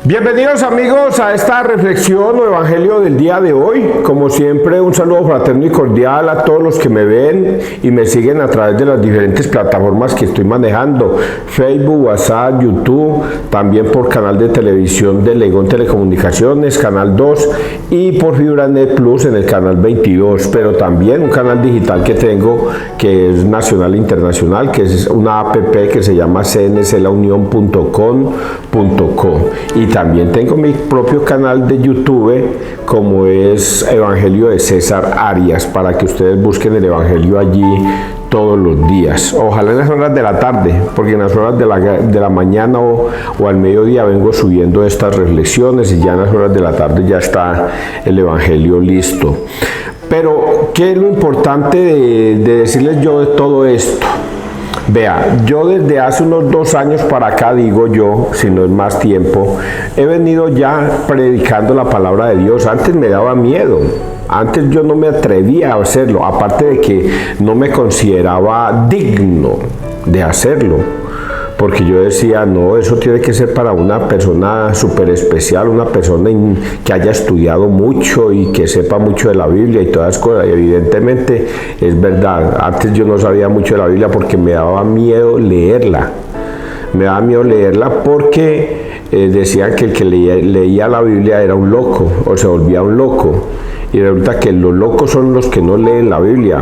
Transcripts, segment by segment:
Bienvenidos amigos a esta reflexión o evangelio del día de hoy. Como siempre, un saludo fraterno y cordial a todos los que me ven y me siguen a través de las diferentes plataformas que estoy manejando: Facebook, WhatsApp, YouTube, también por canal de televisión de Legón Telecomunicaciones, Canal 2, y por FibraNet Plus en el canal 22, pero también un canal digital que tengo que es nacional e internacional, que es una app que se llama cnclaunion.com.co, y también tengo mi propio canal de YouTube, como es Evangelio de César Arias, para que ustedes busquen el Evangelio allí todos los días. Ojalá en las horas de la tarde, porque en las horas de la mañana o al mediodía vengo subiendo estas reflexiones, y ya en las horas de la tarde ya está el Evangelio listo. Pero, ¿qué es lo importante de decirles yo de todo esto? Vea, yo desde hace unos 2 años para acá, digo yo, si no es más tiempo, he venido ya predicando la palabra de Dios. Antes me daba miedo, antes yo no me atrevía a hacerlo, aparte de que no me consideraba digno de hacerlo, porque yo decía, no, eso tiene que ser para una persona súper especial, una persona que haya estudiado mucho y que sepa mucho de la Biblia y todas las cosas. Y evidentemente es verdad, antes yo no sabía mucho de la Biblia porque me daba miedo leerla. Me daba miedo leerla porque decían que el que leía la Biblia era un loco, o se volvía un loco. Y resulta que los locos son los que no leen la Biblia.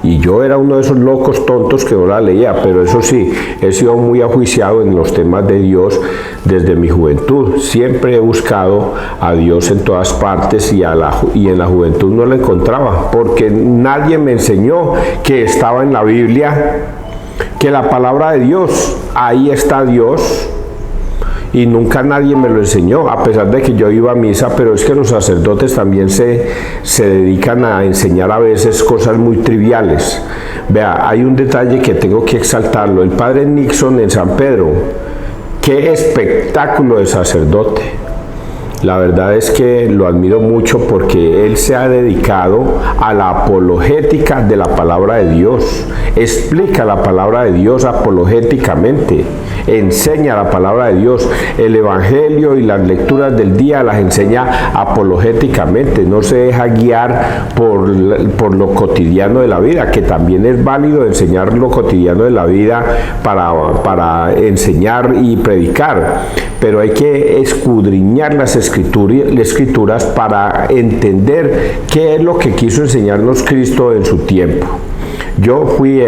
Y yo era uno de esos locos tontos que no la leía, pero eso sí, he sido muy ajuiciado en los temas de Dios desde mi juventud. Siempre he buscado a Dios en todas partes, y en la juventud no lo encontraba, porque nadie me enseñó que estaba en la Biblia, que la palabra de Dios, ahí está Dios. Y nunca nadie me lo enseñó, a pesar de que yo iba a misa. Pero es que los sacerdotes también se dedican a enseñar a veces cosas muy triviales. Vea, hay un detalle que tengo que exaltarlo. El padre Nixon en San Pedro, qué espectáculo de sacerdote. La verdad es que lo admiro mucho, porque él se ha dedicado a la apologética de la palabra de Dios. Explica la palabra de Dios apologéticamente, enseña la palabra de Dios. El Evangelio y las lecturas del día las enseña apologéticamente, no se deja guiar por lo cotidiano de la vida, que también es válido enseñar lo cotidiano de la vida para enseñar y predicar, pero hay que escudriñar las escrituras para entender qué es lo que quiso enseñarnos Cristo en su tiempo. Yo fui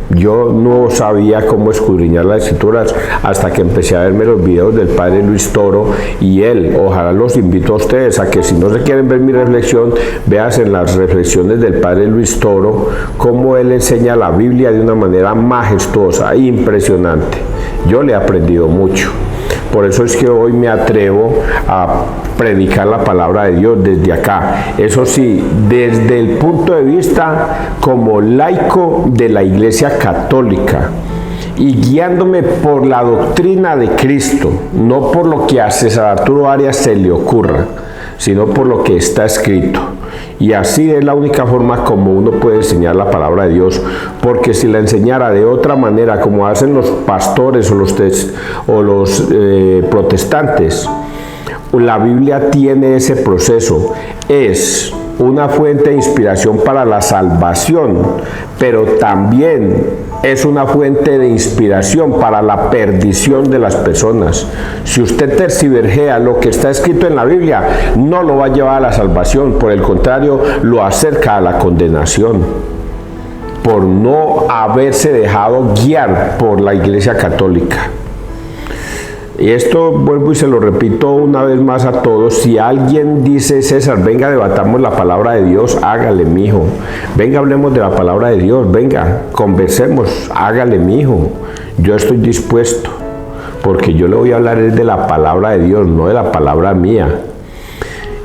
yo no sabía cómo escudriñar las escrituras hasta que empecé a verme los videos del padre Luis Toro, y ojalá los invito a ustedes a que, si no se quieren ver mi reflexión, veas en las reflexiones del padre Luis Toro cómo él enseña la Biblia de una manera majestuosa, impresionante. Yo le he aprendido mucho. Por eso es que hoy me atrevo a predicar la palabra de Dios desde acá. Eso sí, desde el punto de vista como laico de la Iglesia Católica, y guiándome por la doctrina de Cristo, no por lo que a César Arturo Arias se le ocurra, sino por lo que está escrito. Y así es la única forma como uno puede enseñar la palabra de Dios, porque si la enseñara de otra manera, como hacen los pastores o los protestantes, la Biblia tiene ese proceso. Es una fuente de inspiración para la salvación, pero también es una fuente de inspiración para la perdición de las personas. Si usted tergiversea lo que está escrito en la Biblia, no lo va a llevar a la salvación, por el contrario, lo acerca a la condenación, por no haberse dejado guiar por la Iglesia Católica. Y esto vuelvo y se lo repito una vez más a todos: si alguien dice, César, venga, debatamos la palabra de Dios, hágale, mijo. Venga, hablemos de la palabra de Dios, venga, conversemos, hágale, mijo. Yo estoy dispuesto, porque yo le voy a hablar de la palabra de Dios, no de la palabra mía.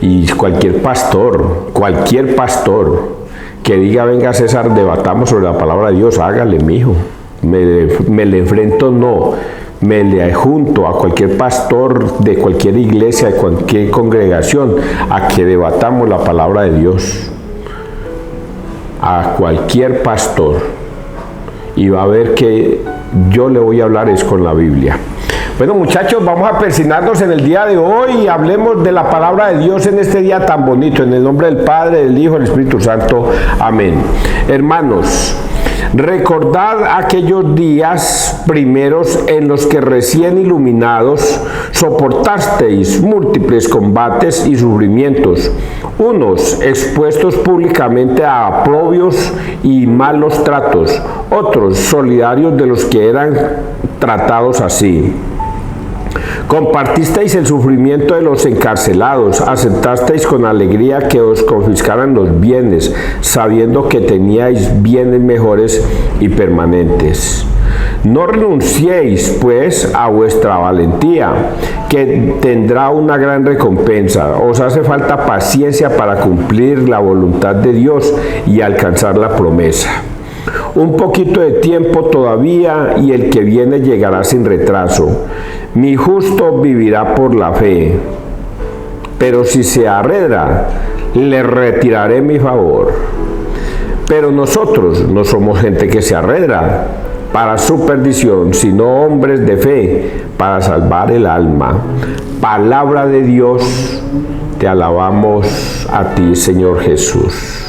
Y cualquier pastor que diga, venga, César, debatamos sobre la palabra de Dios, hágale, mijo. Me le enfrento, no. Me le junto a cualquier pastor de cualquier iglesia, de cualquier congregación, a que debatamos la palabra de Dios. A cualquier pastor. Y va a ver que yo le voy a hablar es con la Biblia. Bueno, muchachos, vamos a persignarnos en el día de hoy y hablemos de la palabra de Dios en este día tan bonito. En el nombre del Padre, del Hijo y del Espíritu Santo. Amén. Hermanos, recordad aquellos días primeros en los que recién iluminados soportasteis múltiples combates y sufrimientos, unos expuestos públicamente a aprobios y malos tratos, otros solidarios de los que eran tratados así. Compartisteis el sufrimiento de los encarcelados, aceptasteis con alegría que os confiscaran los bienes, sabiendo que teníais bienes mejores y permanentes. No renunciéis, pues, a vuestra valentía, que tendrá una gran recompensa. Os hace falta paciencia para cumplir la voluntad de Dios y alcanzar la promesa. Un poquito de tiempo todavía y el que viene llegará sin retraso. Mi justo vivirá por la fe, pero si se arredra, le retiraré mi favor. Pero nosotros no somos gente que se arredra para su perdición, sino hombres de fe para salvar el alma. Palabra de Dios, te alabamos a ti, Señor Jesús.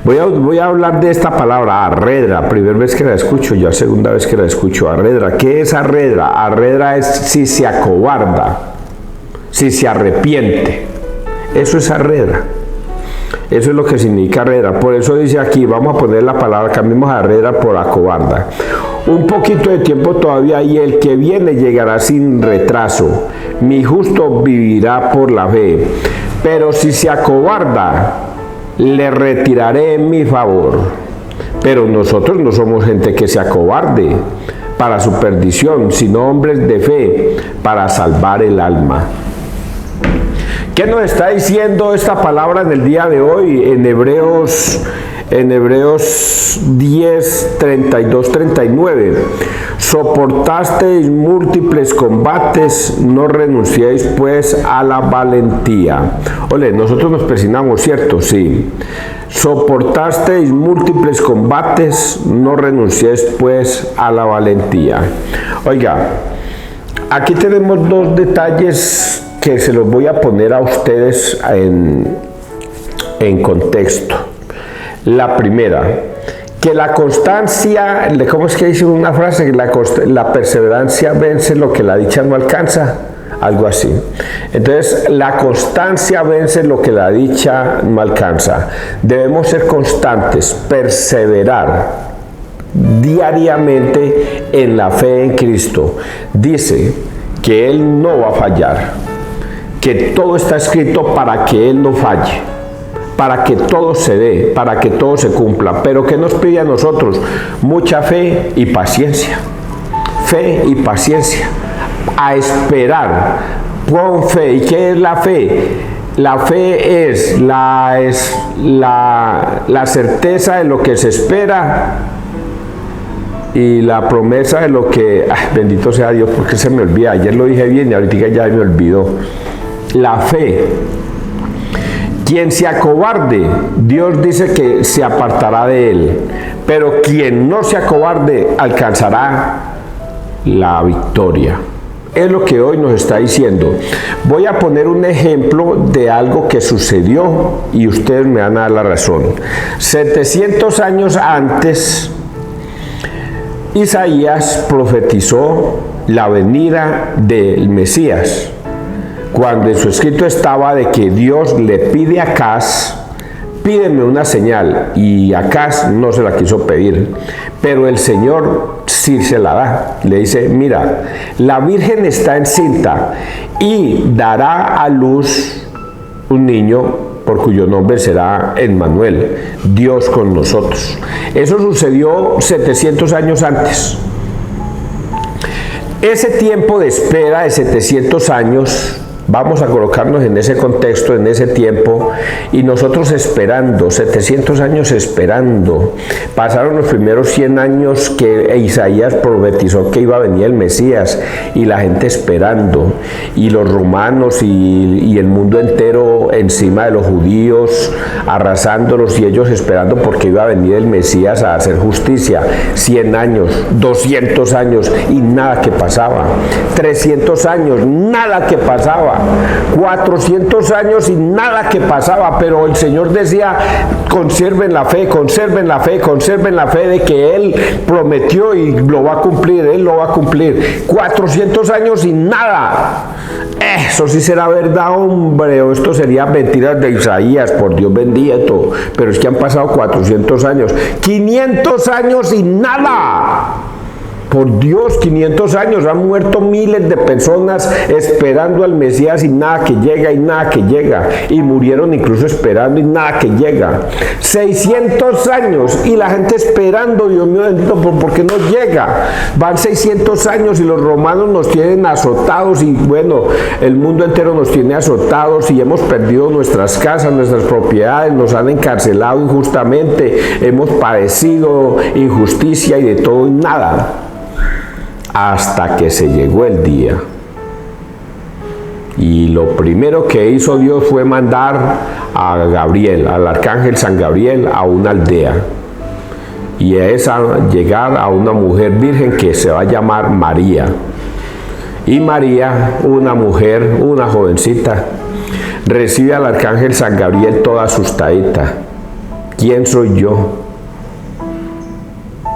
Voy a hablar de esta palabra, arredra, primera vez que la escucho, ya segunda vez que la escucho, arredra. ¿Qué es arredra? Arredra es si se acobarda, si se arrepiente. Eso es arredra. Eso es lo que significa arredra. Por eso dice aquí, vamos a poner la palabra, cambiemos a arredra por acobarda. Un poquito de tiempo todavía y el que viene llegará sin retraso. Mi justo vivirá por la fe. Pero si se acobarda, le retiraré mi favor. Pero nosotros no somos gente que se acobarde para su perdición, sino hombres de fe para salvar el alma. ¿Qué nos está diciendo esta palabra en el día de hoy? En Hebreos 10, 32, 39. Soportasteis múltiples combates, no renunciéis pues a la valentía. Ole, nosotros nos persignamos, ¿cierto? Sí. Soportasteis múltiples combates, no renunciéis pues a la valentía. Oiga, aquí tenemos dos detalles que se los voy a poner a ustedes en contexto. La primera, que la constancia, ¿cómo es que dice una frase? Que la perseverancia vence lo que la dicha no alcanza, algo así. Entonces, la constancia vence lo que la dicha no alcanza. Debemos ser constantes, perseverar diariamente en la fe en Cristo. Dice que Él no va a fallar, que todo está escrito para que Él no falle, para que todo se dé, para que todo se cumpla. Pero ¿qué nos pide a nosotros? Mucha fe y paciencia. Fe y paciencia. A esperar con fe. ¿Y qué es la fe? La fe es la certeza de lo que se espera y la promesa de lo que... bendito sea Dios, porque se me olvida. Ayer lo dije bien y ahorita ya me olvidó. La fe. Quien se acobarde, Dios dice que se apartará de él, pero quien no se acobarde alcanzará la victoria. Es lo que hoy nos está diciendo. Voy a poner un ejemplo de algo que sucedió y ustedes me van a dar la razón. 700 años antes, Isaías profetizó la venida del Mesías, cuando en su escrito estaba de que Dios le pide a Acaz, pídeme una señal, y Acaz no se la quiso pedir, pero el Señor sí se la da. Le dice, mira, la Virgen está encinta y dará a luz un niño por cuyo nombre será Emmanuel, Dios con nosotros. Eso sucedió 700 años antes. Ese tiempo de espera de 700 años Vamos a colocarnos en ese contexto, en ese tiempo, y nosotros esperando, 700 años esperando. Pasaron los primeros 100 años que Isaías profetizó que iba a venir el Mesías, y la gente esperando, y los romanos y el mundo entero encima de los judíos, arrasándolos, y ellos esperando porque iba a venir el Mesías a hacer justicia. 100 años, 200 años, y nada que pasaba. 300 años, nada que pasaba. 400 años y nada que pasaba, pero el Señor decía: conserven la fe, conserven la fe, conserven la fe de que Él prometió y lo va a cumplir, Él lo va a cumplir. 400 años y nada. Eso sí será verdad, hombre, o esto sería mentiras de Isaías, por Dios bendito, pero es que han pasado 400 años, 500 años y nada. Por Dios, 500 años, han muerto miles de personas esperando al Mesías y nada que llega, y nada que llega. Y murieron incluso esperando y nada que llega. 600 años y la gente esperando, Dios mío bendito, ¿por qué no llega? Van 600 años y los romanos nos tienen azotados, y bueno, el mundo entero nos tiene azotados, y hemos perdido nuestras casas, nuestras propiedades, nos han encarcelado injustamente, hemos padecido injusticia y de todo y nada. Hasta que se llegó el día, y lo primero que hizo Dios fue mandar a Gabriel, al arcángel San Gabriel, a una aldea, y es llegar a una mujer virgen que se va a llamar María. Y María, una mujer, una jovencita, recibe al arcángel San Gabriel toda asustadita: ¿quién soy yo?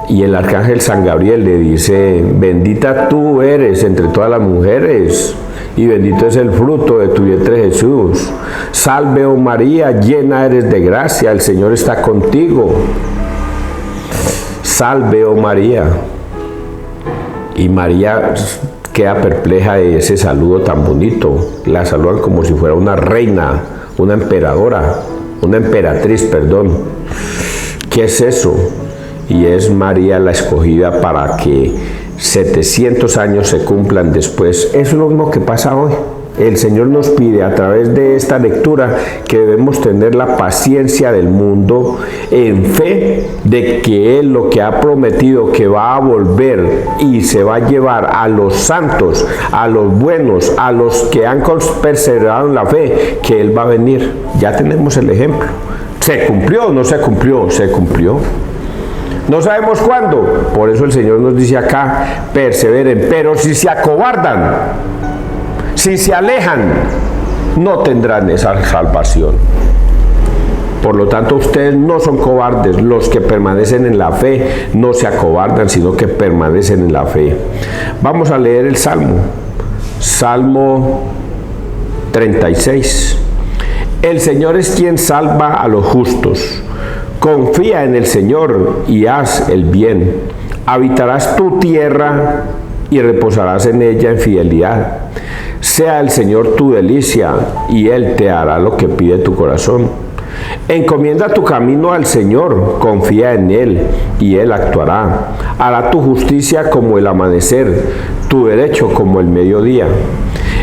Y el arcángel San Gabriel le dice: bendita tú eres entre todas las mujeres, y bendito es el fruto de tu vientre Jesús. Salve, oh María, llena eres de gracia, el Señor está contigo. Salve, oh María. Y María queda perpleja de ese saludo tan bonito. La saludan como si fuera una reina, una emperadora, una emperatriz, perdón. ¿Qué es eso? Y es María la escogida para que 700 años se cumplan después. Eso es lo mismo que pasa hoy. El Señor nos pide a través de esta lectura que debemos tener la paciencia del mundo en fe de que Él lo que ha prometido, que va a volver y se va a llevar a los santos, a los buenos, a los que han perseverado en la fe, que Él va a venir. Ya tenemos el ejemplo. ¿Se cumplió o no se cumplió? Se cumplió. No sabemos cuándo, por eso el Señor nos dice acá: perseveren, pero si se acobardan, si se alejan, no tendrán esa salvación. Por lo tanto, ustedes no son cobardes, los que permanecen en la fe no se acobardan, sino que permanecen en la fe. Vamos a leer el Salmo, Salmo 36. El Señor es quien salva a los justos. Confía en el Señor y haz el bien. Habitarás tu tierra y reposarás en ella en fidelidad. Sea el Señor tu delicia, y Él te hará lo que pide tu corazón. Encomienda tu camino al Señor, confía en Él, y Él actuará. Hará tu justicia como el amanecer, tu derecho como el mediodía.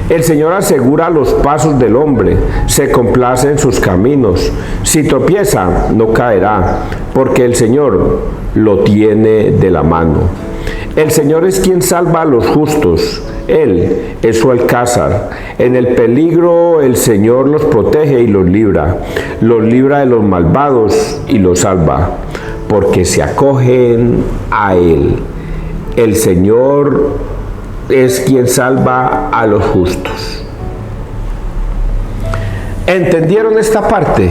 El Señor asegura los pasos del hombre, se complace en sus caminos. Si tropieza, no caerá, porque el Señor lo tiene de la mano. El Señor es quien salva a los justos, Él es su alcázar. En el peligro el Señor los protege y los libra de los malvados y los salva, porque se acogen a Él. El Señor es quien salva a los justos. ¿Entendieron esta parte?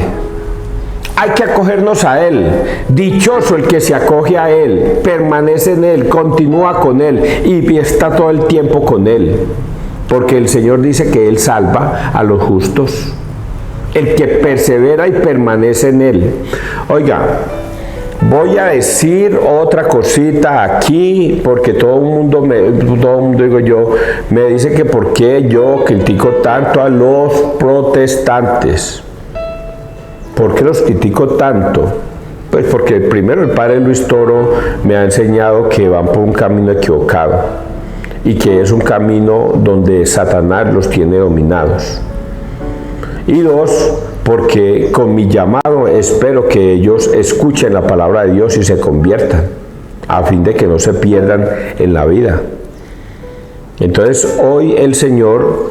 Hay que acogernos a Él. Dichoso el que se acoge a Él, permanece en Él, continúa con Él y está todo el tiempo con Él. Porque el Señor dice que Él salva a los justos. El que persevera y permanece en Él. Oiga, voy a decir otra cosita aquí, porque todo el mundo digo yo, me dice que por qué yo critico tanto a los protestantes. ¿Por qué los critico tanto? Pues porque primero el padre Luis Toro me ha enseñado que van por un camino equivocado. y que es un camino donde Satanás los tiene dominados. Y dos, porque con mi llamado espero que ellos escuchen la palabra de Dios y se conviertan, a fin de que no se pierdan en la vida. Entonces hoy el Señor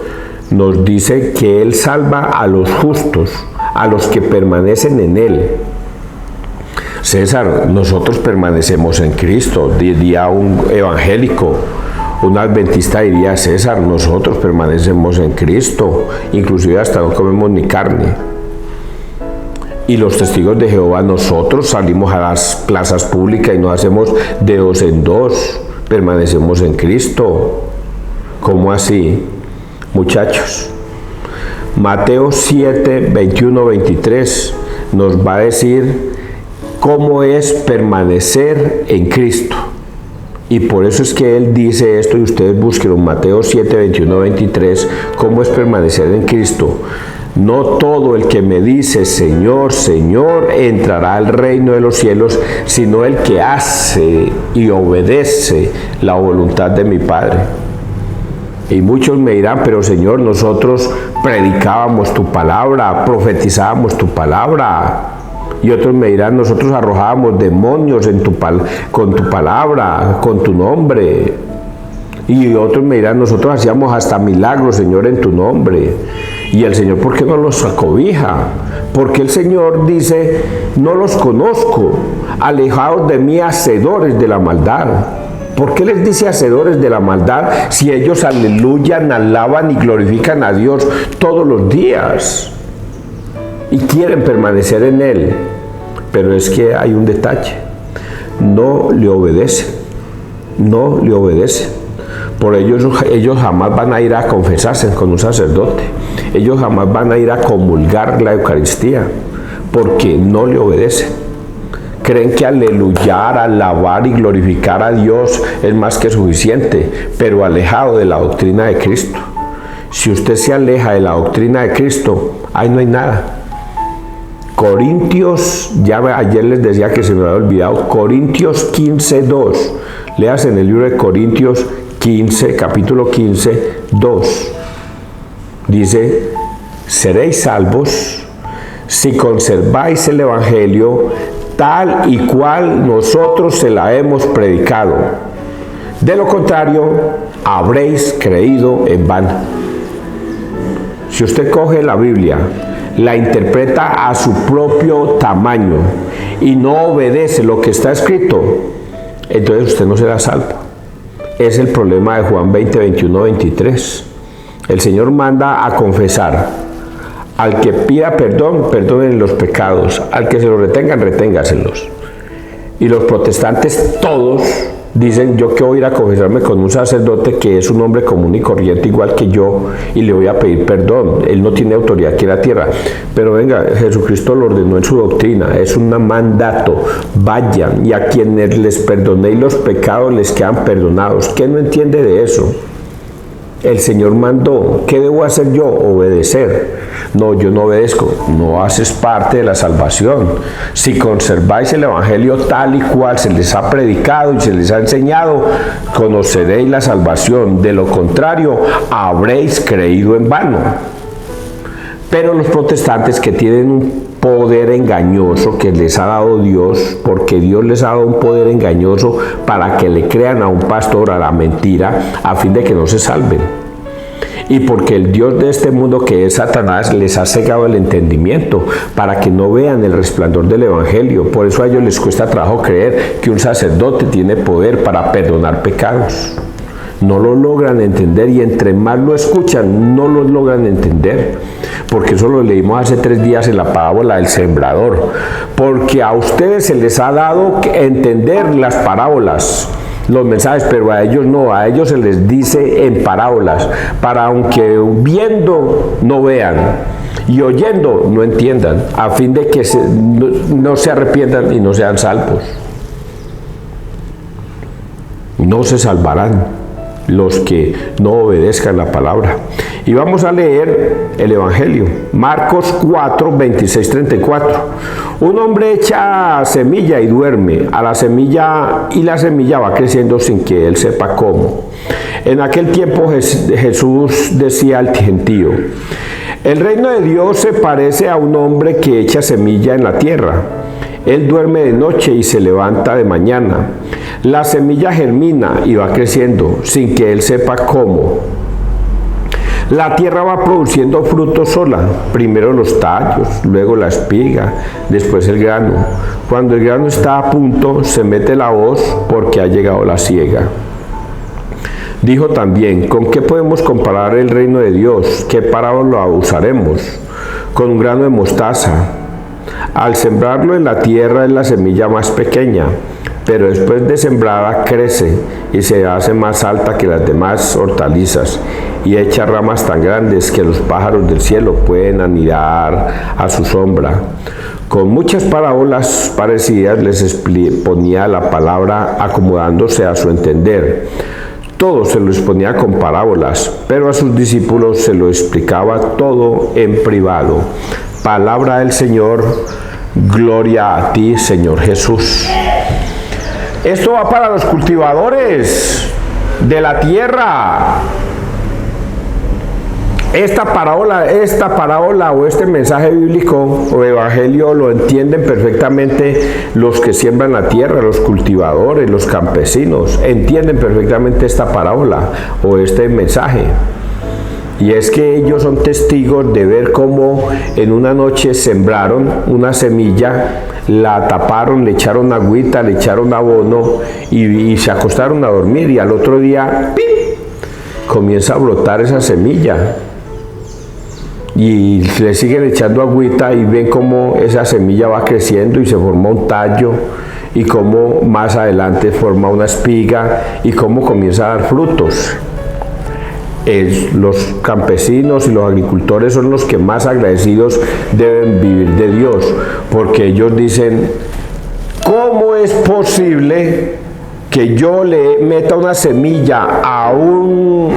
nos dice que Él salva a los justos, a los que permanecen en Él. César, nosotros permanecemos en Cristo, diría un evangélico. Un adventista diría: César, nosotros permanecemos en Cristo, inclusive hasta no comemos ni carne. Y los testigos de Jehová, nosotros salimos a las plazas públicas y nos hacemos de dos en dos, permanecemos en Cristo. ¿Cómo así, muchachos? Mateo 7, 21, 23 nos va a decir cómo es permanecer en Cristo. Y por eso es que Él dice esto, y ustedes busquen en Mateo 7, 21, 23, cómo es permanecer en Cristo. No todo el que me dice Señor, Señor, entrará al reino de los cielos, sino el que hace y obedece la voluntad de mi Padre. Y muchos me dirán: pero Señor, nosotros predicábamos tu palabra, profetizábamos tu palabra. Y otros me dirán: nosotros arrojábamos demonios con tu palabra, con tu nombre. Y otros me dirán: nosotros hacíamos hasta milagros, Señor, en tu nombre. Y el Señor, ¿por qué no los acobija? Porque el Señor dice: no los conozco, alejados de mí, hacedores de la maldad. ¿Por qué les dice hacedores de la maldad si ellos aleluyan, alaban y glorifican a Dios todos los días y quieren permanecer en Él? Pero es que hay un detalle: no le obedecen, no le obedecen. Por ellos jamás van a ir a confesarse con un sacerdote, ellos jamás van a ir a comulgar la Eucaristía, porque no le obedecen. Creen que aleluyar, alabar y glorificar a Dios es más que suficiente, pero alejado de la doctrina de Cristo. Si usted se aleja de la doctrina de Cristo, ahí no hay nada. Corintios, ayer les decía que se me había olvidado, Corintios 15, 2. Leas en el libro de Corintios 15, capítulo 15, 2. Dice: seréis salvos si conserváis el evangelio tal y cual nosotros se la hemos predicado. De lo contrario, habréis creído en vano. Si usted coge la Biblia, la interpreta a su propio tamaño y no obedece lo que está escrito, entonces usted no será salvo. Es el problema de Juan 20, 21, 23. El Señor manda a confesar. Al que pida perdón, perdonen los pecados. Al que se los retengan, reténgaselos. Y los protestantes todos dicen: yo que voy a ir a confesarme con un sacerdote que es un hombre común y corriente igual que yo, y le voy a pedir perdón. Él no tiene autoridad aquí en la tierra. Pero venga, Jesucristo lo ordenó en su doctrina, es un mandato: vayan, y a quienes les perdonéis los pecados les quedan perdonados. ¿Qué no entiende de eso? El Señor mandó. ¿Qué debo hacer yo? Obedecer. No, yo no obedezco. No haces parte de la salvación. Si conserváis el evangelio tal y cual se les ha predicado y se les ha enseñado, conoceréis la salvación. De lo contrario, habréis creído en vano. Pero los protestantes, que tienen un poder engañoso que les ha dado Dios, porque Dios les ha dado un poder engañoso para que le crean a un pastor, a la mentira, a fin de que no se salven. Y porque el Dios de este mundo, que es Satanás, les ha cegado el entendimiento para que no vean el resplandor del evangelio. Por eso a ellos les cuesta trabajo creer que un sacerdote tiene poder para perdonar pecados. No lo logran entender, y entre más lo escuchan, no lo logran entender. Porque eso lo leímos hace 3 días en la parábola del sembrador. Porque a ustedes se les ha dado entender las parábolas, los mensajes, pero a ellos no, a ellos se les dice en parábolas, para aunque viendo no vean y oyendo no entiendan, a fin de que no se arrepientan y no sean salvos. No se salvarán. los que no obedezcan la palabra. Y vamos a leer el Evangelio, Marcos 4, 26, 34. Un hombre echa semilla y duerme a la semilla, y la semilla va creciendo sin que él sepa cómo. En aquel tiempo Jesús decía al gentío: el reino de Dios se parece a un hombre que echa semilla en la tierra. Él duerme de noche y se levanta de mañana. La semilla germina y va creciendo sin que él sepa cómo. La tierra va produciendo frutos sola, primero los tallos, luego la espiga, después el grano. Cuando el grano está a punto, se mete la hoz porque ha llegado la siega. Dijo también: ¿con qué podemos comparar el reino de Dios? ¿Qué parábola usaremos? Con un grano de mostaza. Al sembrarlo en la tierra es la semilla más pequeña, pero después de sembrada crece y se hace más alta que las demás hortalizas y echa ramas tan grandes que los pájaros del cielo pueden anidar a su sombra. Con muchas parábolas parecidas les ponía la palabra acomodándose a su entender. Todo se lo exponía con parábolas, pero a sus discípulos se lo explicaba todo en privado. Palabra del Señor, gloria a ti, Señor Jesús. Esto va para los cultivadores de la tierra. Esta parábola o este mensaje bíblico o evangelio lo entienden perfectamente los que siembran la tierra, los cultivadores, los campesinos, entienden perfectamente esta parábola o este mensaje. Y es que ellos son testigos de ver cómo en una noche sembraron una semilla, la taparon, le echaron agüita, le echaron abono y se acostaron a dormir, y al otro día ¡pim!, comienza a brotar esa semilla. Y le siguen echando agüita y ven cómo esa semilla va creciendo y se forma un tallo, y cómo más adelante forma una espiga y cómo comienza a dar frutos. Los campesinos y los agricultores son los que más agradecidos deben vivir de Dios, porque ellos dicen: ¿cómo es posible que yo le meta una semilla a un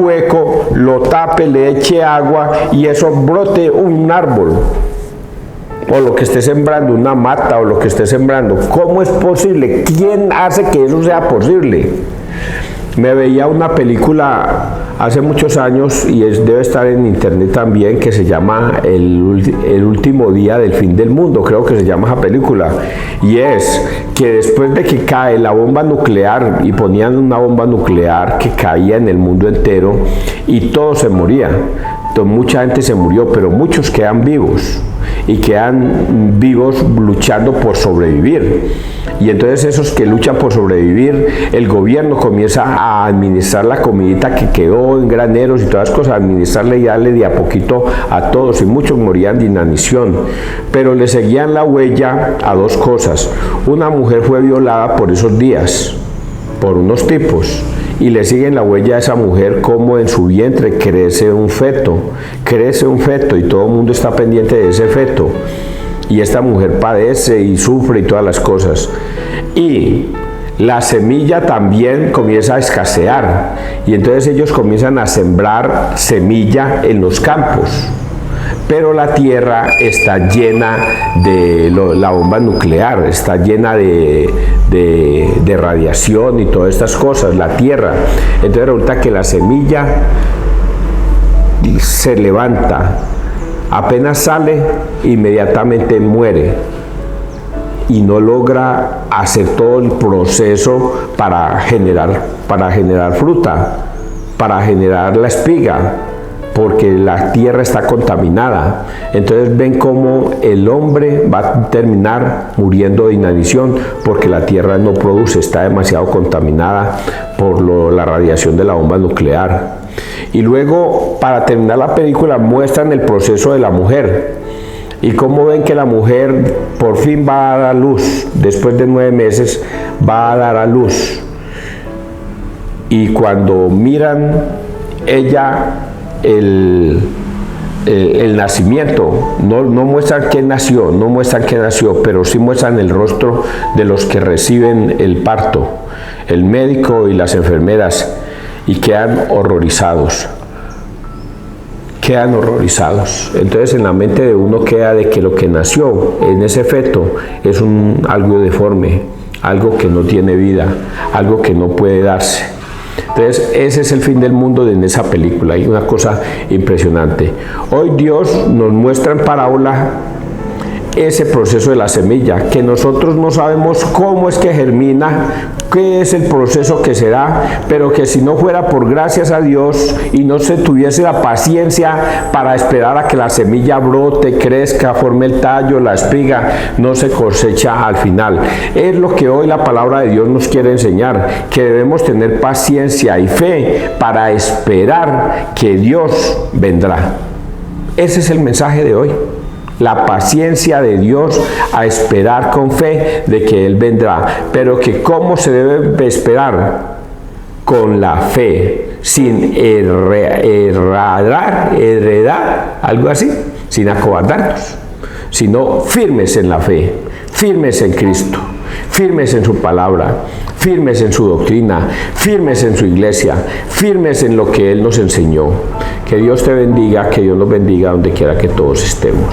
hueco, lo tape, le eche agua y eso brote un árbol? O lo que esté sembrando, una mata, o lo que esté sembrando. ¿Cómo es posible? ¿Quién hace que eso sea posible? Me veía una película hace muchos años, y debe estar en internet también, que se llama El último día del fin del mundo, creo que se llama esa película. Y es que después de que cae la bomba nuclear, y ponían una bomba nuclear que caía en el mundo entero y todo se moría. Entonces, mucha gente se murió, pero muchos quedan vivos, y quedan vivos luchando por sobrevivir. Y entonces esos que luchan por sobrevivir, el gobierno comienza a administrar la comidita que quedó en graneros y todas las cosas, administrarle y darle de a poquito a todos, y muchos morían de inanición. Pero le seguían la huella a dos cosas. Una mujer fue violada por esos días, por unos tipos, y le siguen la huella a esa mujer como en su vientre crece un feto, y todo el mundo está pendiente de ese feto, y esta mujer padece y sufre y todas las cosas. Y la semilla también comienza a escasear, y entonces ellos comienzan a sembrar semilla en los campos, pero la tierra está llena de la bomba nuclear, está llena de radiación y todas estas cosas, la tierra. Entonces resulta que la semilla se levanta, apenas sale, inmediatamente muere, y no logra hacer todo el proceso para generar fruta, para generar la espiga, porque la tierra está contaminada. Entonces ven cómo el hombre va a terminar muriendo de inanición, porque la tierra no produce, está demasiado contaminada por la radiación de la bomba nuclear. Y luego, para terminar la película, muestran el proceso de la mujer, y cómo ven que la mujer por fin va a dar a luz, después de 9 meses va a dar a luz. Y cuando miran ella el nacimiento, no muestran quién nació, pero sí muestran el rostro de los que reciben el parto, el médico y las enfermeras. y quedan horrorizados. Quedan horrorizados. Entonces en la mente de uno queda de que lo que nació en ese feto es algo deforme, algo que no tiene vida, algo que no puede darse. Entonces ese es el fin del mundo en esa película, hay una cosa impresionante. Hoy Dios nos muestra en parábola ese proceso de la semilla, que nosotros no sabemos cómo es que germina, qué es el proceso que se da, pero que si no fuera por gracias a Dios y no se tuviese la paciencia para esperar a que la semilla brote, crezca, forme el tallo, la espiga, no se cosecha al final. Es lo que hoy la palabra de Dios nos quiere enseñar, que debemos tener paciencia y fe para esperar que Dios vendrá. Ese es el mensaje de hoy. La paciencia de Dios a esperar con fe de que Él vendrá. Pero que cómo se debe esperar, con la fe, sin heredar, algo así, sin acobardarnos, sino firmes en la fe, firmes en Cristo, firmes en su palabra, firmes en su doctrina, firmes en su iglesia, firmes en lo que Él nos enseñó. Que Dios te bendiga, que Dios nos bendiga donde quiera que todos estemos.